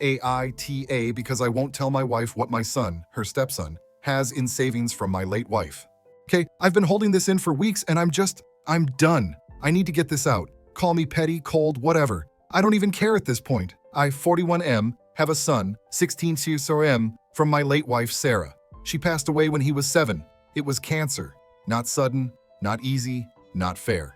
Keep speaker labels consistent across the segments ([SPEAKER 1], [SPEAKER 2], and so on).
[SPEAKER 1] AITA, because I won't tell my wife what my son, her stepson, has in savings from my late wife. Okay, I've been holding this in for weeks and I'm done. I need to get this out. Call me petty, cold, whatever. I don't even care at this point. I, 41M, have a son, 16M, from my late wife, Sarah. She passed away when he was 7. It was cancer. Not sudden, not easy, not fair.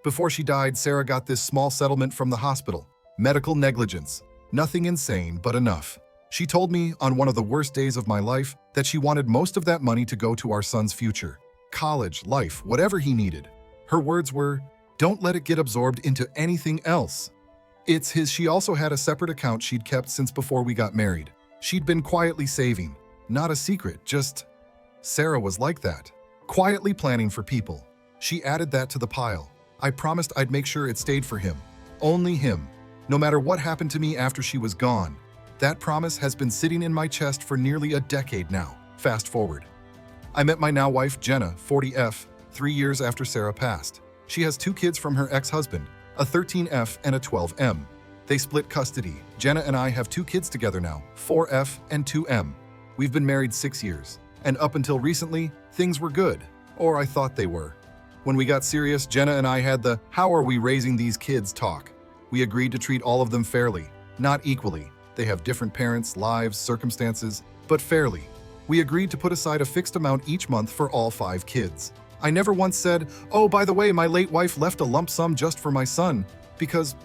[SPEAKER 1] Before she died, Sarah got this small settlement from the hospital. Medical negligence. Nothing insane, but enough. She told me on one of the worst days of my life that she wanted most of that money to go to our son's future. College, life, whatever he needed. Her words were, "Don't let it get absorbed into anything else." It's his. She also had a separate account she'd kept since before we got married. She'd been quietly saving. Not a secret, just... Sarah was like that. Quietly planning for people. She added that to the pile. I promised I'd make sure it stayed for him. Only him. No matter what happened to me after she was gone. That promise has been sitting in my chest for nearly a decade now. Fast forward. I met my now wife, Jenna, 40F, 3 years after Sarah passed. She has 2 kids from her ex-husband, a 13F and a 12M. They split custody. Jenna and I have 2 kids together now, 4F and 2M. We've been married 6 years, and up until recently, things were good, or I thought they were. When we got serious, Jenna and I had the "how are we raising these kids" talk. We agreed to treat all of them fairly, not equally. They have different parents, lives, circumstances, but fairly. We agreed to put aside a fixed amount each month for all 5 kids. I never once said, "Oh, by the way, my late wife left a lump sum just for my son," because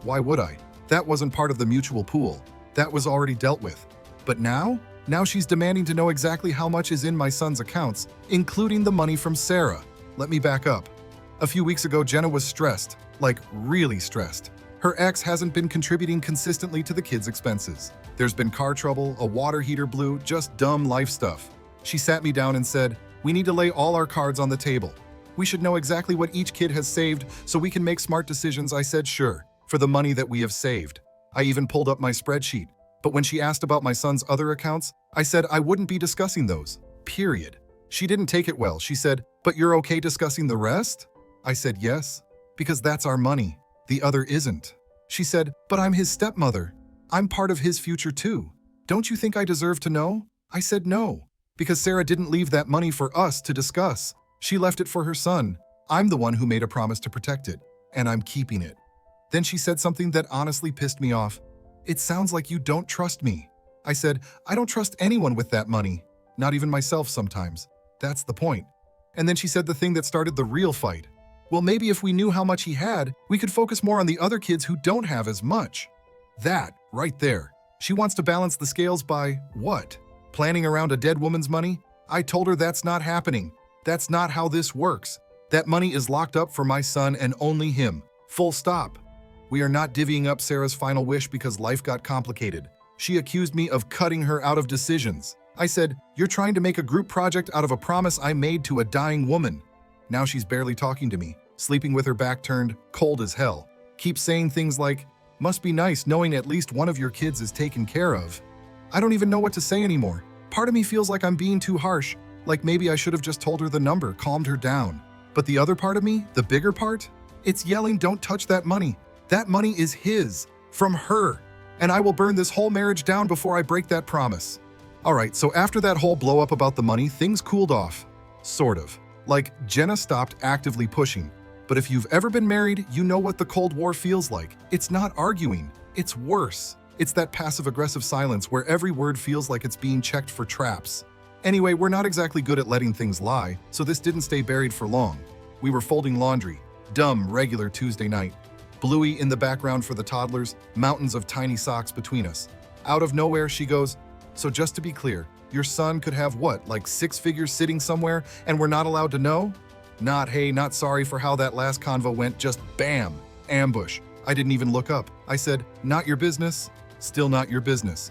[SPEAKER 1] why would I? That wasn't part of the mutual pool. That was already dealt with. But now she's demanding to know exactly how much is in my son's accounts, including the money from Sarah. Let me back up. A few weeks ago, Jenna was stressed, like really stressed. Her ex hasn't been contributing consistently to the kids' expenses. There's been car trouble, a water heater blew, just dumb life stuff. She sat me down and said, "We need to lay all our cards on the table. We should know exactly what each kid has saved so we can make smart decisions." I said, "Sure, for the money that we have saved." I even pulled up my spreadsheet. But when she asked about my son's other accounts, I said I wouldn't be discussing those. Period. She didn't take it well. She said, "But you're okay discussing the rest?" I said, "Yes, because that's our money. The other isn't." She said, "But I'm his stepmother. I'm part of his future too. Don't you think I deserve to know?" I said no, because Sarah didn't leave that money for us to discuss. She left it for her son. I'm the one who made a promise to protect it, and I'm keeping it. Then she said something that honestly pissed me off. "It sounds like you don't trust me." I said, "I don't trust anyone with that money. Not even myself sometimes. That's the point." And then she said the thing that started the real fight. "Well, maybe if we knew how much he had, we could focus more on the other kids who don't have as much." That, right there. She wants to balance the scales by, what? Planning around a dead woman's money? I told her that's not happening. That's not how this works. That money is locked up for my son and only him. Full stop. We are not divvying up Sarah's final wish because life got complicated. She accused me of cutting her out of decisions. I said, "You're trying to make a group project out of a promise I made to a dying woman." Now she's barely talking to me, sleeping with her back turned, cold as hell. Keeps saying things like, "Must be nice knowing at least one of your kids is taken care of." I don't even know what to say anymore. Part of me feels like I'm being too harsh, like maybe I should have just told her the number, calmed her down. But the other part of me, the bigger part, it's yelling, "Don't touch that money. That money is his, from her. And I will burn this whole marriage down before I break that promise." All right, so after that whole blow up about the money, things cooled off. Sort of. Like, Jenna stopped actively pushing. But if you've ever been married, you know what the Cold War feels like. It's not arguing. It's worse. It's that passive-aggressive silence where every word feels like it's being checked for traps. Anyway, we're not exactly good at letting things lie, so this didn't stay buried for long. We were folding laundry. Dumb, regular Tuesday night. Bluey in the background for the toddlers, mountains of tiny socks between us. Out of nowhere, she goes, "So just to be clear, your son could have what, like 6 figures sitting somewhere, and we're not allowed to know?" Not, "Hey, not sorry for how that last convo went," just bam, ambush. I didn't even look up. I said, "Not your business?" Still not your business.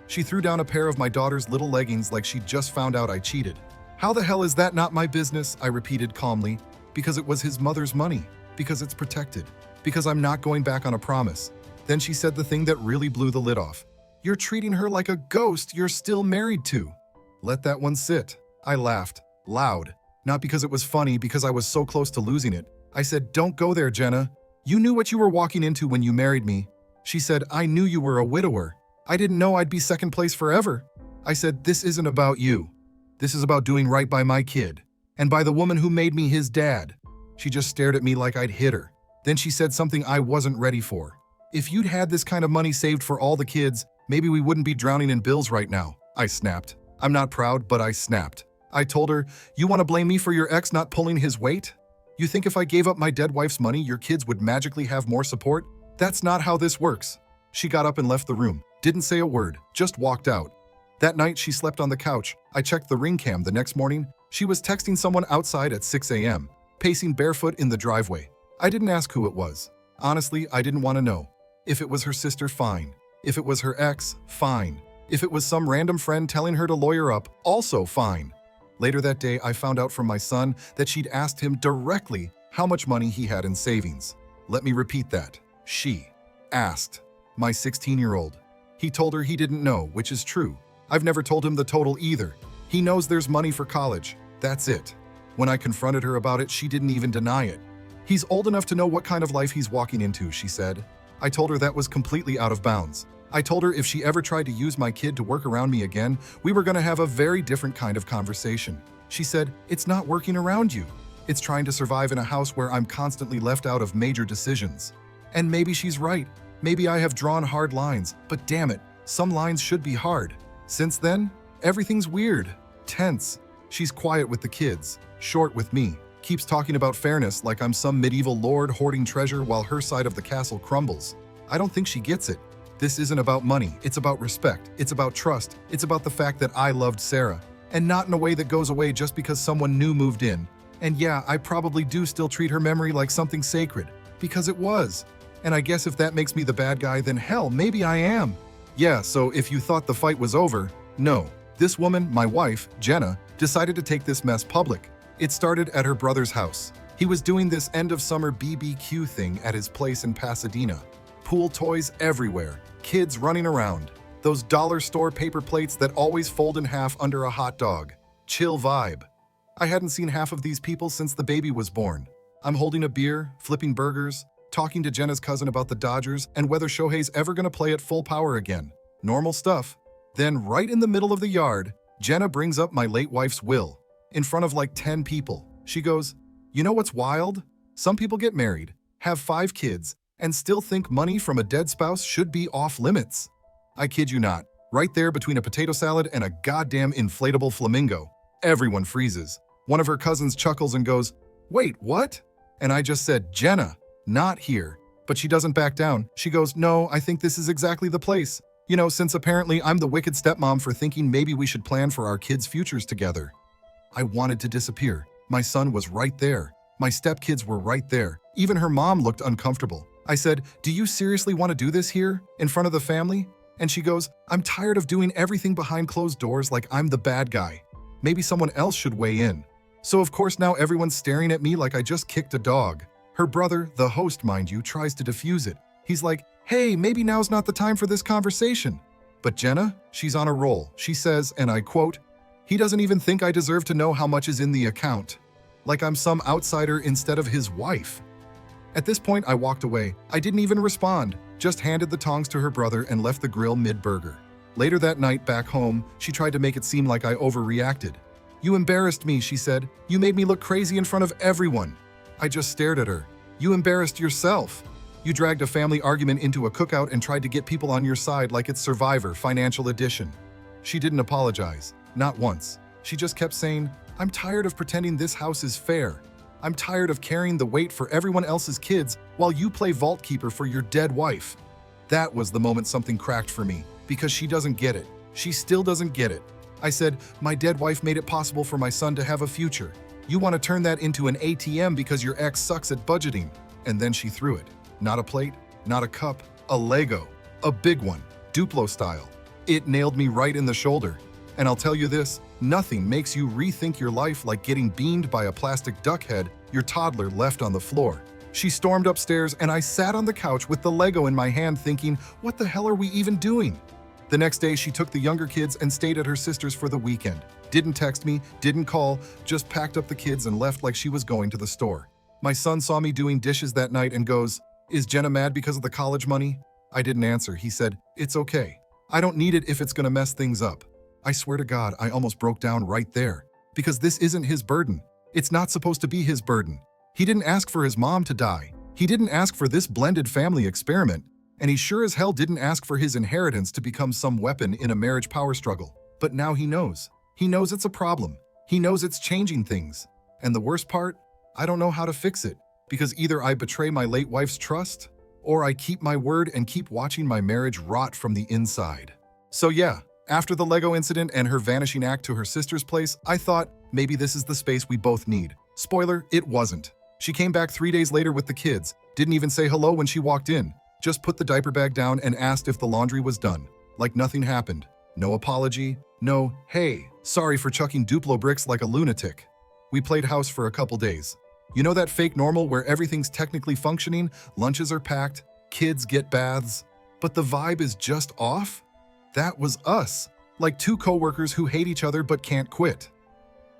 [SPEAKER 1] She threw down a pair of my daughter's little leggings like she'd just found out I cheated. "How the hell is that not my business?" I repeated calmly. "Because it was his mother's money. Because it's protected. Because I'm not going back on a promise." Then she said the thing that really blew the lid off. "You're treating her like a ghost you're still married to." Let that one sit. I laughed, loud. Not because it was funny, because I was so close to losing it. I said, "Don't go there, Jenna. You knew what you were walking into when you married me." She said, "I knew you were a widower." I didn't know I'd be second place forever. I said, this isn't about you. This is about doing right by my kid. And by the woman who made me his dad. She just stared at me like I'd hit her. Then she said something I wasn't ready for. If you'd had this kind of money saved for all the kids, maybe we wouldn't be drowning in bills right now. I snapped. I'm not proud, but I snapped. I told her, you want to blame me for your ex not pulling his weight? You think if I gave up my dead wife's money, your kids would magically have more support? That's not how this works. She got up and left the room. Didn't say a word, just walked out. That night, she slept on the couch. I checked the ring cam the next morning. She was texting someone outside at 6 a.m., pacing barefoot in the driveway. I didn't ask who it was. Honestly, I didn't want to know. If it was her sister, fine. If it was her ex, fine. If it was some random friend telling her to lawyer up, also fine. Later that day, I found out from my son that she'd asked him directly how much money he had in savings. Let me repeat that. She asked my 16-year-old. He told her he didn't know, which is true. I've never told him the total either. He knows there's money for college. That's it. When I confronted her about it, she didn't even deny it. He's old enough to know what kind of life he's walking into, she said. I told her that was completely out of bounds. I told her if she ever tried to use my kid to work around me again, we were going to have a very different kind of conversation. She said, it's not working around you. It's trying to survive in a house where I'm constantly left out of major decisions. And maybe she's right. Maybe I have drawn hard lines, but damn it, some lines should be hard. Since then, everything's weird, tense. She's quiet with the kids, short with me, keeps talking about fairness like I'm some medieval lord hoarding treasure while her side of the castle crumbles. I don't think she gets it. This isn't about money, it's about respect, it's about trust, it's about the fact that I loved Sarah, and not in a way that goes away just because someone new moved in. And yeah, I probably do still treat her memory like something sacred, because it was. And I guess if that makes me the bad guy, then hell, maybe I am. Yeah, so if you thought the fight was over, no. This woman, my wife, Jenna, decided to take this mess public. It started at her brother's house. He was doing this end-of-summer BBQ thing at his place in Pasadena. Pool toys everywhere, kids running around. Those dollar store paper plates that always fold in half under a hot dog. Chill vibe. I hadn't seen half of these people since the baby was born. I'm holding a beer, flipping burgers, talking to Jenna's cousin about the Dodgers and whether Shohei's ever gonna play at full power again. Normal stuff. Then, right in the middle of the yard, Jenna brings up my late wife's will. In front of like 10 people. She goes, you know what's wild? Some people get married, have 5 kids, and still think money from a dead spouse should be off limits. I kid you not. Right there between a potato salad and a goddamn inflatable flamingo. Everyone freezes. One of her cousins chuckles and goes, wait, what? And I just said, Jenna, not here. But she doesn't back down. She goes, no, I think this is exactly the place. You know, since apparently I'm the wicked stepmom for thinking maybe we should plan for our kids' futures together. I wanted to disappear. My son was right there. My stepkids were right there. Even her mom looked uncomfortable. I said, do you seriously want to do this here, in front of the family? And she goes, I'm tired of doing everything behind closed doors like I'm the bad guy. Maybe someone else should weigh in. So of course now everyone's staring at me like I just kicked a dog. Her brother, the host mind you, tries to defuse it. He's like, hey, maybe now's not the time for this conversation. But Jenna, she's on a roll. She says, and I quote, he doesn't even think I deserve to know how much is in the account. Like I'm some outsider instead of his wife. At this point, I walked away. I didn't even respond, just handed the tongs to her brother and left the grill mid-burger. Later that night, back home, she tried to make it seem like I overreacted. You embarrassed me, she said. You made me look crazy in front of everyone. I just stared at her. You embarrassed yourself. You dragged a family argument into a cookout and tried to get people on your side like it's Survivor Financial Edition. She didn't apologize, not once. She just kept saying, I'm tired of pretending this house is fair. I'm tired of carrying the weight for everyone else's kids while you play vault keeper for your dead wife. That was the moment something cracked for me, because she doesn't get it. She still doesn't get it. I said, my dead wife made it possible for my son to have a future. You want to turn that into an ATM because your ex sucks at budgeting. And then she threw it. Not a plate, not a cup, a Lego. A big one, Duplo style. It nailed me right in the shoulder. And I'll tell you this, nothing makes you rethink your life like getting beamed by a plastic duck head your toddler left on the floor. She stormed upstairs and I sat on the couch with the Lego in my hand thinking, what the hell are we even doing? The next day, she took the younger kids and stayed at her sister's for the weekend. Didn't text me, didn't call, just packed up the kids and left like she was going to the store. My son saw me doing dishes that night and goes, is Jenna mad because of the college money? I didn't answer. He said, it's okay. I don't need it if it's gonna mess things up. I swear to God, I almost broke down right there. Because this isn't his burden. It's not supposed to be his burden. He didn't ask for his mom to die. He didn't ask for this blended family experiment. And he sure as hell didn't ask for his inheritance to become some weapon in a marriage power struggle. But now he knows. He knows it's a problem. He knows it's changing things. And the worst part? I don't know how to fix it. Because either I betray my late wife's trust, or I keep my word and keep watching my marriage rot from the inside. So yeah, after the Lego incident and her vanishing act to her sister's place, I thought maybe this is the space we both need. Spoiler, it wasn't. She came back 3 days later with the kids, didn't even say hello when she walked in, just put the diaper bag down and asked if the laundry was done. Like nothing happened. No apology, no, hey, sorry for chucking Duplo bricks like a lunatic. We played house for a couple days. You know that fake normal where everything's technically functioning, lunches are packed, kids get baths, but the vibe is just off? That was us, like two coworkers who hate each other but can't quit.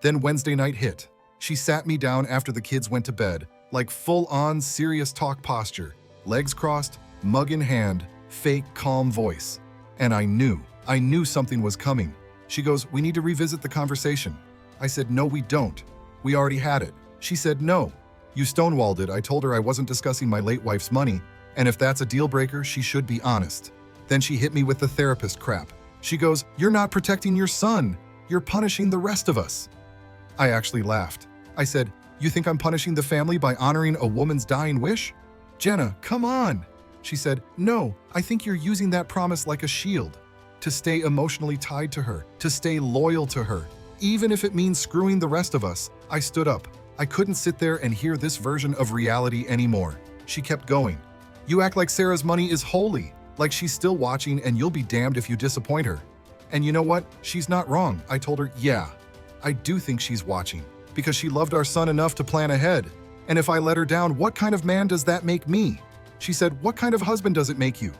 [SPEAKER 1] Then Wednesday night hit. She sat me down after the kids went to bed, like full-on serious talk posture, legs crossed, mug in hand, fake calm voice. And I knew something was coming. She goes, "We need to revisit the conversation." I said, "No, we don't. We already had it." She said, "No. You stonewalled it." I told her I wasn't discussing my late wife's money, and if that's a deal breaker, she should be honest. Then she hit me with the therapist crap. She goes, "You're not protecting your son. You're punishing the rest of us." I actually laughed. I said, "You think I'm punishing the family by honoring a woman's dying wish? Jenna, come on." She said, "No, I think you're using that promise like a shield. To stay emotionally tied to her, to stay loyal to her, even if it means screwing the rest of us." I stood up. I couldn't sit there and hear this version of reality anymore. She kept going. "You act like Sarah's money is holy, like she's still watching and you'll be damned if you disappoint her. And you know what? She's not wrong." I told her, "Yeah, I do think she's watching, because she loved our son enough to plan ahead. And if I let her down, what kind of man does that make me?" She said, "What kind of husband does it make you?"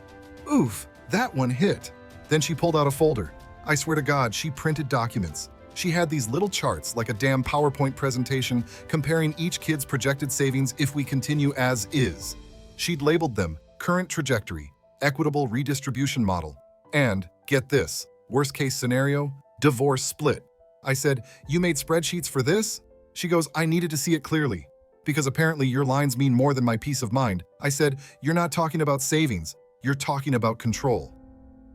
[SPEAKER 1] Oof, that one hit. Then she pulled out a folder. I swear to God, she printed documents. She had these little charts, like a damn PowerPoint presentation, comparing each kid's projected savings if we continue as is. She'd labeled them current trajectory, equitable redistribution model, and, get this, worst case scenario, divorce split. I said, "You made spreadsheets for this?" She goes, "I needed to see it clearly, because apparently your lines mean more than my peace of mind." I said, "You're not talking about savings, you're talking about control."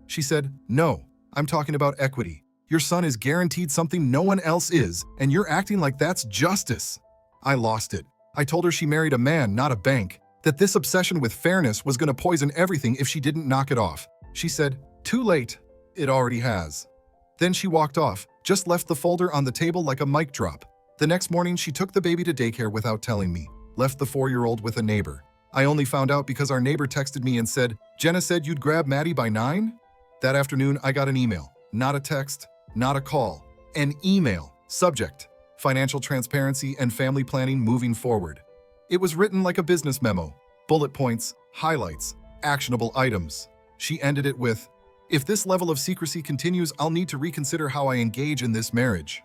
[SPEAKER 1] She said, "No, I'm talking about equity. Your son is guaranteed something no one else is, and you're acting like that's justice." I lost it. I told her she married a man, not a bank, that this obsession with fairness was going to poison everything if she didn't knock it off. She said, "Too late. It already has." Then she walked off, just left the folder on the table like a mic drop. The next morning, she took the baby to daycare without telling me, left the 4-year-old with a neighbor. I only found out because our neighbor texted me and said, "Jenna said you'd grab Maddie by 9? That afternoon, I got an email. Not a text, not a call. An email. Subject: financial transparency and family planning moving forward. It was written like a business memo. Bullet points, highlights, actionable items. She ended it with, "If this level of secrecy continues, I'll need to reconsider how I engage in this marriage."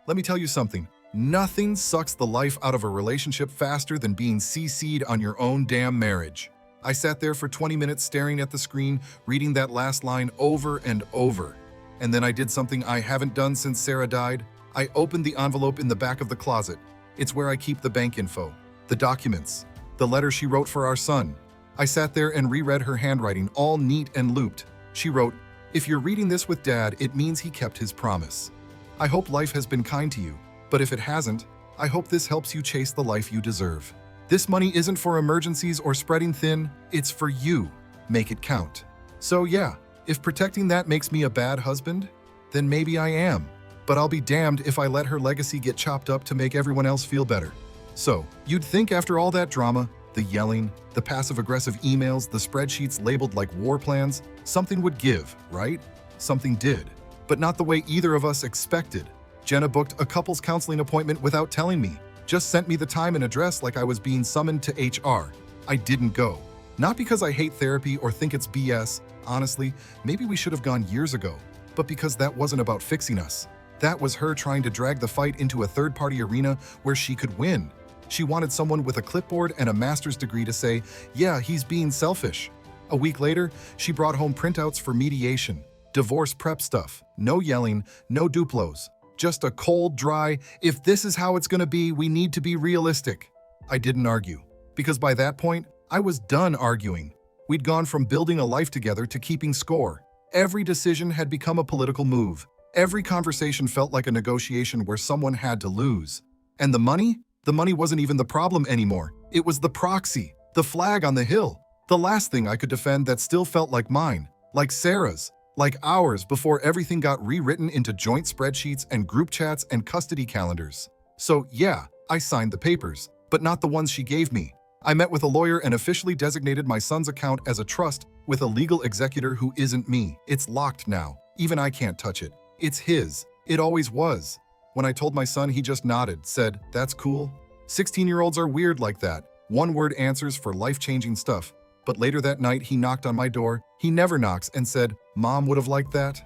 [SPEAKER 1] Let me tell you something. Nothing sucks the life out of a relationship faster than being CC'd on your own damn marriage. I sat there for 20 minutes staring at the screen, reading that last line over and over. And then I did something I haven't done since Sarah died. I opened the envelope in the back of the closet. It's where I keep the bank info, the documents, the letter she wrote for our son. I sat there and reread her handwriting, all neat and looped. She wrote, "If you're reading this with Dad, it means he kept his promise. I hope life has been kind to you, but if it hasn't, I hope this helps you chase the life you deserve. This money isn't for emergencies or spreading thin, it's for you. Make it count." So yeah, if protecting that makes me a bad husband, then maybe I am. But I'll be damned if I let her legacy get chopped up to make everyone else feel better. So, you'd think after all that drama, the yelling, the passive-aggressive emails, the spreadsheets labeled like war plans, something would give, right? Something did. But not the way either of us expected. Jenna booked a couples counseling appointment without telling me. Just sent me the time and address like I was being summoned to HR. I didn't go. Not because I hate therapy or think it's BS. Honestly, maybe we should have gone years ago. But because that wasn't about fixing us. That was her trying to drag the fight into a third-party arena where she could win. She wanted someone with a clipboard and a master's degree to say, "Yeah, he's being selfish." A week later, she brought home printouts for mediation, divorce prep stuff, no yelling, no duplos, just a cold, dry, if this is how it's gonna be, we need to be realistic. I didn't argue, because by that point, I was done arguing. We'd gone from building a life together to keeping score. Every decision had become a political move. Every conversation felt like a negotiation where someone had to lose. And the money? The money wasn't even the problem anymore. It was the proxy, the flag on the hill, the last thing I could defend that still felt like mine, like Sarah's, like ours before everything got rewritten into joint spreadsheets and group chats and custody calendars. So yeah, I signed the papers, but not the ones she gave me. I met with a lawyer and officially designated my son's account as a trust with a legal executor who isn't me. It's locked now. Even I can't touch it. It's his. It always was. When I told my son, he just nodded, said, "That's cool." 16-year-olds are weird like that. One-word answers for life-changing stuff. But later that night, he knocked on my door. He never knocks and said, "Mom would have liked that."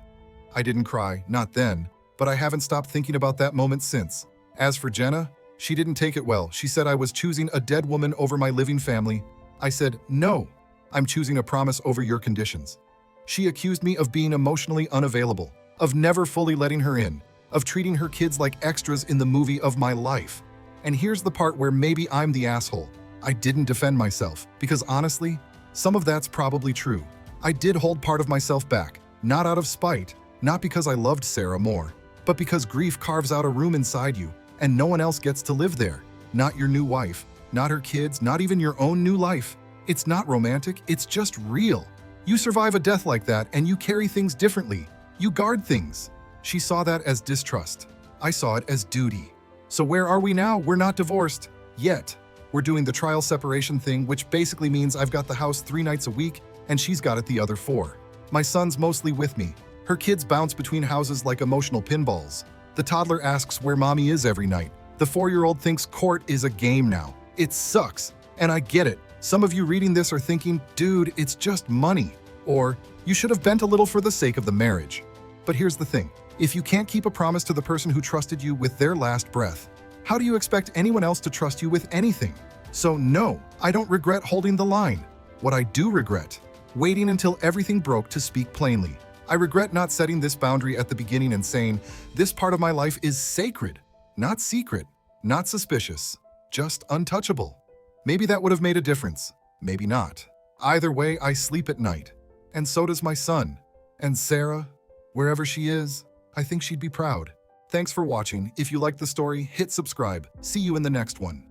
[SPEAKER 1] I didn't cry, not then, but I haven't stopped thinking about that moment since. As for Jenna, she didn't take it well. She said I was choosing a dead woman over my living family. I said, "No, I'm choosing a promise over your conditions." She accused me of being emotionally unavailable, of never fully letting her in, of treating her kids like extras in the movie of my life. And here's the part where maybe I'm the asshole. I didn't defend myself, because honestly, some of that's probably true. I did hold part of myself back, not out of spite, not because I loved Sarah more, but because grief carves out a room inside you, and no one else gets to live there. Not your new wife, not her kids, not even your own new life. It's not romantic, it's just real. You survive a death like that and you carry things differently. You guard things. She saw that as distrust. I saw it as duty. So where are we now? We're not divorced. Yet. We're doing the trial separation thing, which basically means I've got the house 3 nights a week and she's got it the other 4. My son's mostly with me. Her kids bounce between houses like emotional pinballs. The toddler asks where mommy is every night. The 4-year-old thinks court is a game now. It sucks. And I get it. Some of you reading this are thinking, dude, it's just money. Or, you should have bent a little for the sake of the marriage. But here's the thing. If you can't keep a promise to the person who trusted you with their last breath, how do you expect anyone else to trust you with anything? So no, I don't regret holding the line. What I do regret, waiting until everything broke to speak plainly. I regret not setting this boundary at the beginning and saying, this part of my life is sacred, not secret, not suspicious, just untouchable. Maybe that would have made a difference, maybe not. Either way, I sleep at night. And so does my son. And Sarah, wherever she is, I think she'd be proud. Thanks for watching. If you liked the story, hit subscribe. See you in the next one.